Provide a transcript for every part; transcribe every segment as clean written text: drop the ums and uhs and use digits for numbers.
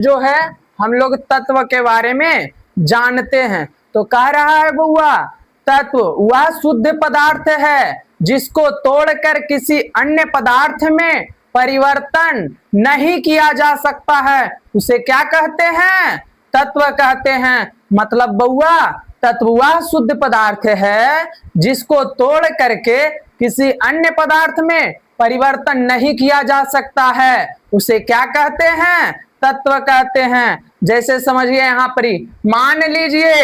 जो है हम लोग तत्व के बारे में जानते हैं। तो कह रहा है बउआ, तत्व वह शुद्ध पदार्थ है जिसको तोड़कर किसी अन्य पदार्थ में परिवर्तन नहीं किया जा सकता है, उसे क्या कहते हैं? तत्व कहते हैं। मतलब बउआ, तत्व वह शुद्ध पदार्थ है जिसको तोड़ करके किसी अन्य पदार्थ में परिवर्तन नहीं किया जा सकता है, उसे क्या कहते हैं? तत्व कहते हैं। जैसे समझिए यहाँ पर ही मान लीजिए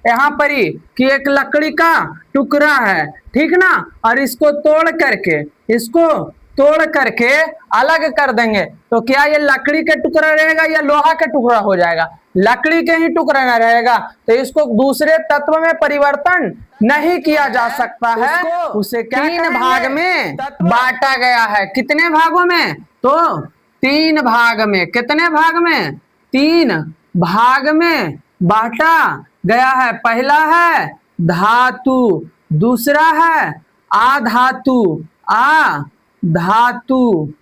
यहाँ पर ही कि एक लकड़ी का टुकड़ा है, ठीक ना, और इसको तोड़ करके अलग कर देंगे तो क्या ये लकड़ी का टुकड़ा रहेगा या लोहा का टुकड़ा हो जाएगा? लकड़ी के ही टुकड़ा न रहेगा। तो इसको दूसरे तत्व में परिवर्तन नहीं किया जा सकता है, उसे तीन भाग में बांटा गया है। कितने भागों में? तो तीन भाग में। कितने भाग में? तीन भाग में बांटा गया है। पहला है धातु, दूसरा है आधातु, धातु,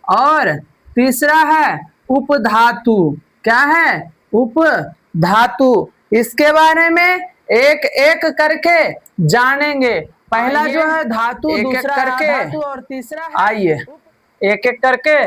और तीसरा है उपधातु। क्या है? उपधातु। इसके बारे में एक एक करके जानेंगे। पहला जो है धातु, दूसरा करके धातु, और तीसरा है, आइए एक एक करके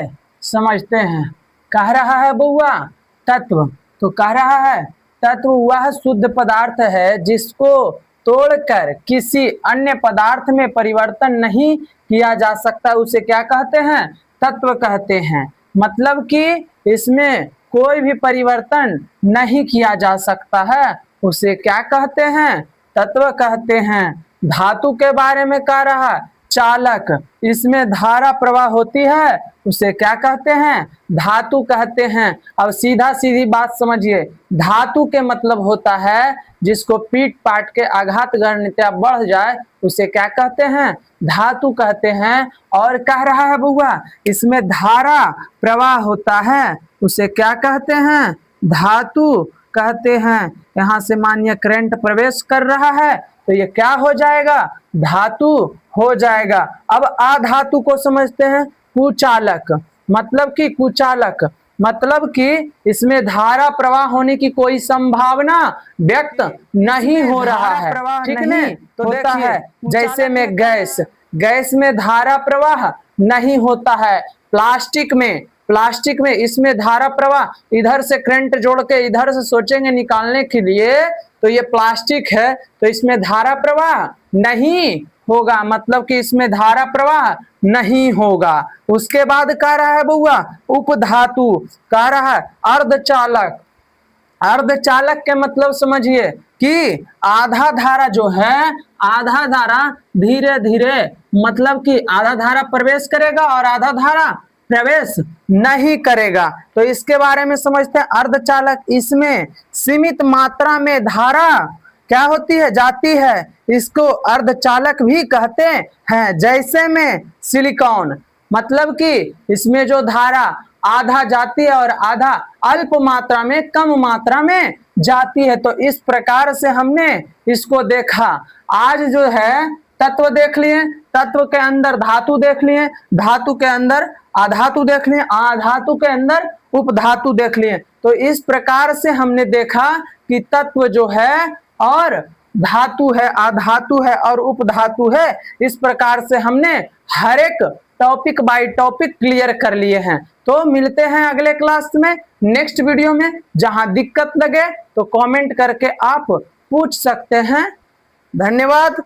समझते हैं। कह रहा है बउआ तत्व, तो कह रहा है तत्व वह शुद्ध पदार्थ है जिसको तोड़कर किसी अन्य पदार्थ में परिवर्तन नहीं किया जा सकता, उसे क्या कहते हैं? तत्व कहते हैं। मतलब कि इसमें कोई भी परिवर्तन नहीं किया जा सकता है, उसे क्या कहते हैं? तत्व कहते हैं। धातु के बारे में कह रहा है चालक, इसमें धारा प्रवाह होती है, उसे क्या कहते हैं? धातु कहते हैं। अब सीधा सीधी बात समझिए, धातु के मतलब होता है जिसको पीट पाट के आघात गणित बढ़ जाए, उसे क्या कहते हैं? धातु कहते हैं। और कह रहा है बउआ इसमें धारा प्रवाह होता है, उसे क्या कहते हैं? धातु कहते हैं। यहाँ से मानिए करंट प्रवेश कर रहा है तो ये क्या हो जाएगा? धातु हो जाएगा। अब अधातु को समझते हैं, कुचालक। मतलब कि कुचालक मतलब कि इसमें धारा प्रवाह होने की कोई संभावना व्यक्त नहीं हो रहा है, ठीक नहीं तो होता है। जैसे में गैस में धारा प्रवाह नहीं होता है। प्लास्टिक में इसमें धारा प्रवाह, इधर से करंट जोड़ के इधर से सोचेंगे निकालने के लिए तो ये प्लास्टिक है तो इसमें धारा प्रवाह नहीं होगा, मतलब कि इसमें धारा प्रवाह नहीं होगा। उसके बाद कह रहा है बउआ उपधातु, कह रहा है अर्धचालक। अर्धचालक के मतलब समझिए कि आधा धारा जो है, आधा धारा धीरे धीरे, मतलब कि आधा धारा प्रवेश करेगा और आधा धारा प्रवेश नहीं करेगा। तो इसके बारे में समझते हैं अर्धचालक। इसमें सीमित मात्रा में धारा क्या होती है? जाती है, इसको अर्धचालक भी कहते हैं। जैसे में सिलिकॉन, मतलब कि इसमें जो धारा आधा जाती है और आधा अल्प मात्रा में, कम मात्रा में जाती है। तो इस प्रकार से हमने इसको देखा। आज जो है तत्व देख लिए, तत्व के अंदर धातु देख लिए, धातु के अंदर आधातु देख लिए, आधातु के अंदर उपधातु देख लिए। तो इस प्रकार से हमने देखा कि तत्व जो है और धातु है, आधातु है और उपधातु है। इस प्रकार से हमने हर एक टॉपिक बाय टॉपिक क्लियर कर लिए हैं। तो मिलते हैं अगले क्लास में, नेक्स्ट वीडियो में। जहां दिक्कत लगे तो कमेंट करके आप पूछ सकते हैं। धन्यवाद।